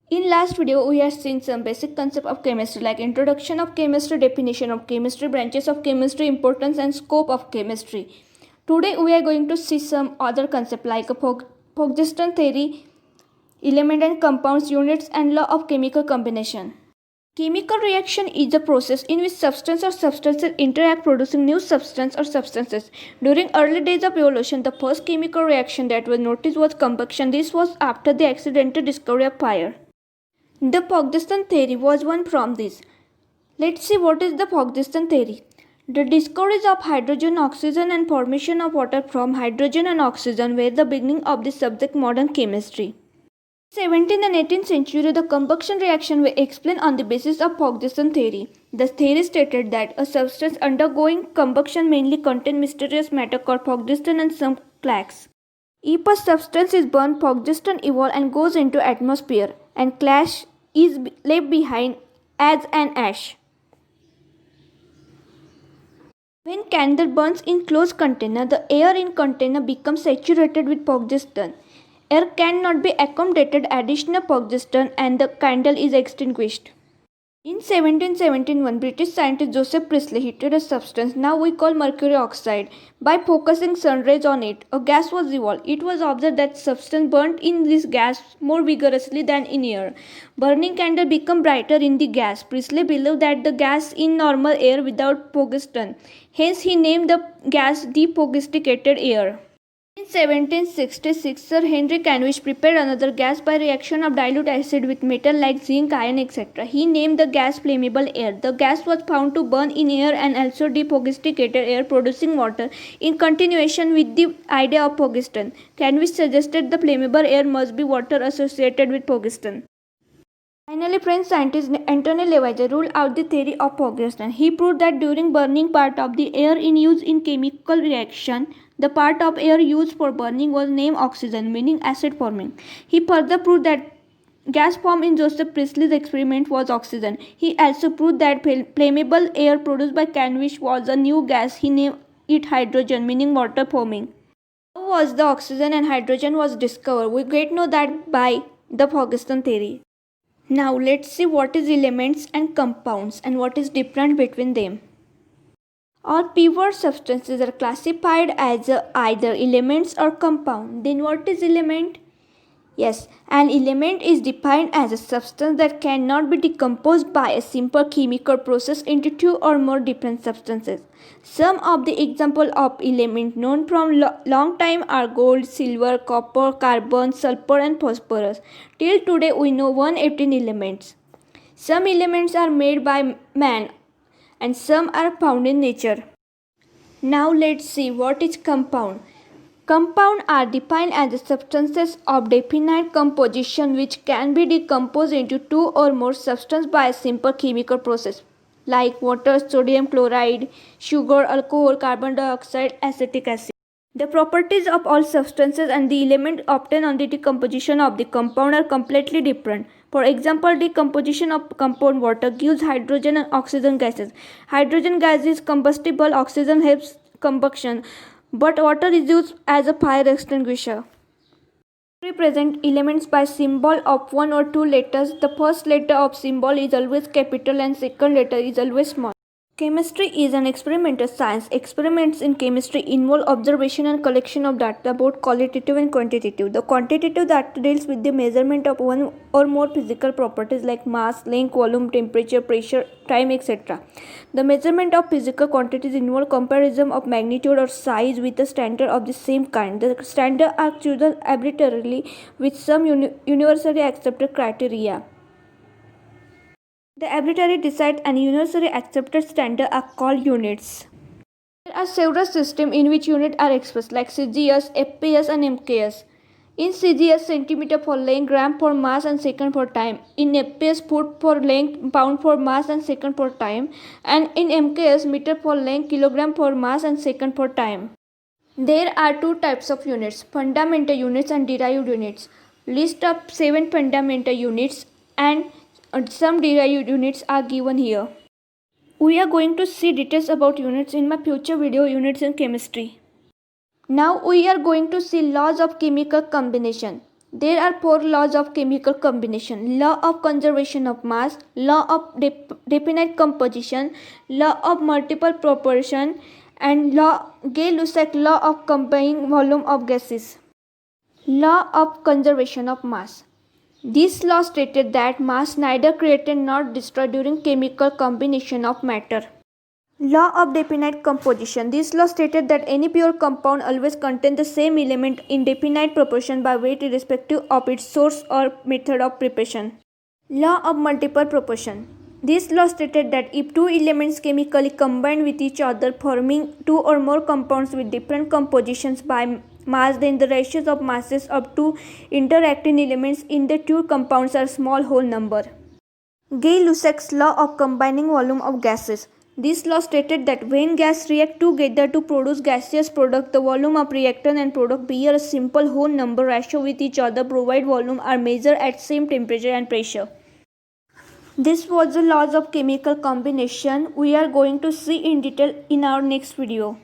In last video, we have seen some basic concept of chemistry like introduction of chemistry, definition of chemistry, branches of chemistry, importance and scope of chemistry. Today, we are going to see some other concept like Poggeston theory, element and compounds, units and law of chemical combination. Chemical reaction is a process in which substance or substances interact producing new substance or substances. During early days of evolution, the first chemical reaction that was noticed was combustion. This was after the accidental discovery of fire. The Poggeston theory was one from this. Let's see what is the Poggeston theory. The discoveries of hydrogen, oxygen and formation of water from hydrogen and oxygen were the beginning of the subject modern chemistry. In 17th and 18th century, the combustion reaction were explained on the basis of Poggeston theory. The theory stated that a substance undergoing combustion mainly contains mysterious matter called Poggeston and some clash. If a substance is burned, Poggeston evolves and goes into atmosphere, and clash is left behind as an ash. When candle burns in closed container, the air in container becomes saturated with Poggeston. Air cannot be accommodated additional Poggeston and the candle is extinguished. In 1771, British scientist Joseph Priestley heated a substance now we call mercury oxide. By focusing sun rays on it, a gas was evolved. It was observed that substance burnt in this gas more vigorously than in air. Burning candle became brighter in the gas. Priestley believed that the gas in normal air without Poggeston. Hence, he named the gas depogesticated air. In 1766, Sir Henry Canwish prepared another gas by reaction of dilute acid with metal like zinc, iron, etc. He named the gas flammable air. The gas was found to burn in air and also depogesticated air, producing water. In continuation with the idea of Poggeston, Canwish suggested the flammable air must be water associated with Poggeston. Finally, French scientist Antoine Lavoisier ruled out the theory of Poggeston. He proved that during burning part of the air in use in chemical reaction, the part of air used for burning was named oxygen, meaning acid forming. He further proved that gas formed in Joseph Priestley's experiment was oxygen. He also proved that flammable air produced by Canwish was a new gas. He named it hydrogen, meaning water forming. How was the oxygen and hydrogen was discovered? We get know that by the Poggeston theory. Now let's see what is elements and compounds and what is different between them. All pure substances are classified as either elements or compound. Then what is element? Yes, an element is defined as a substance that cannot be decomposed by a simple chemical process into two or more different substances. Some of the examples of elements known from long time are gold, silver, copper, carbon, sulfur and phosphorus. Till today we know 118 elements. Some elements are made by man and some are found in nature. Now let's see what is compound. Compounds are defined as substances of definite composition which can be decomposed into two or more substances by a simple chemical process like water, sodium chloride, sugar, alcohol, carbon dioxide, acetic acid. The properties of all substances and the element obtained on the decomposition of the compound are completely different. For example, decomposition of compound water gives hydrogen and oxygen gases. Hydrogen gas is combustible, oxygen helps combustion, but water is used as a fire extinguisher. Represent elements by symbol of one or two letters. The first letter of symbol is always capital and second letter is always small. Chemistry is an experimental science. Experiments in chemistry involve observation and collection of data, both qualitative and quantitative. The quantitative data deals with the measurement of one or more physical properties like mass, length, volume, temperature, pressure, time, etc. The measurement of physical quantities involve comparison of magnitude or size with a standard of the same kind. The standards are chosen arbitrarily with some universally accepted criteria. The arbitrary decides and universally accepted standards are called units. There are several systems in which units are expressed like CGS, FPS and MKS. In CGS, centimeter for length, gram for mass and second for time. In FPS, foot for length, pound for mass and second for time. And in MKS, meter for length, kilogram for mass and second for time. There are two types of units, fundamental units and derived units. List of 7 fundamental units and some derived units are given here. We are going to see details about units in my future video, units in chemistry. Now we are going to see laws of chemical combination. There are four laws of chemical combination: law of conservation of mass, law of definite composition, law of multiple proportion, and Gay-Lussac law of combining volume of gases. Law of conservation of mass. This law stated that mass neither created nor destroyed during chemical combination of matter. Law of definite composition. This law stated that any pure compound always contains the same element in definite proportion by weight irrespective of its source or method of preparation. Law of multiple proportion. This law stated that if two elements chemically combine with each other, forming two or more compounds with different compositions by mass, then the ratios of masses of two interacting elements in the two compounds are small whole number. Gay-Lussac's law of combining volume of gases. This law stated that when gas react together to produce gaseous product, the volume of reactant and product bear a simple whole number ratio with each other, provided volume are measured at same temperature and pressure. This was the laws of chemical combination. We are going to see in detail in our next video.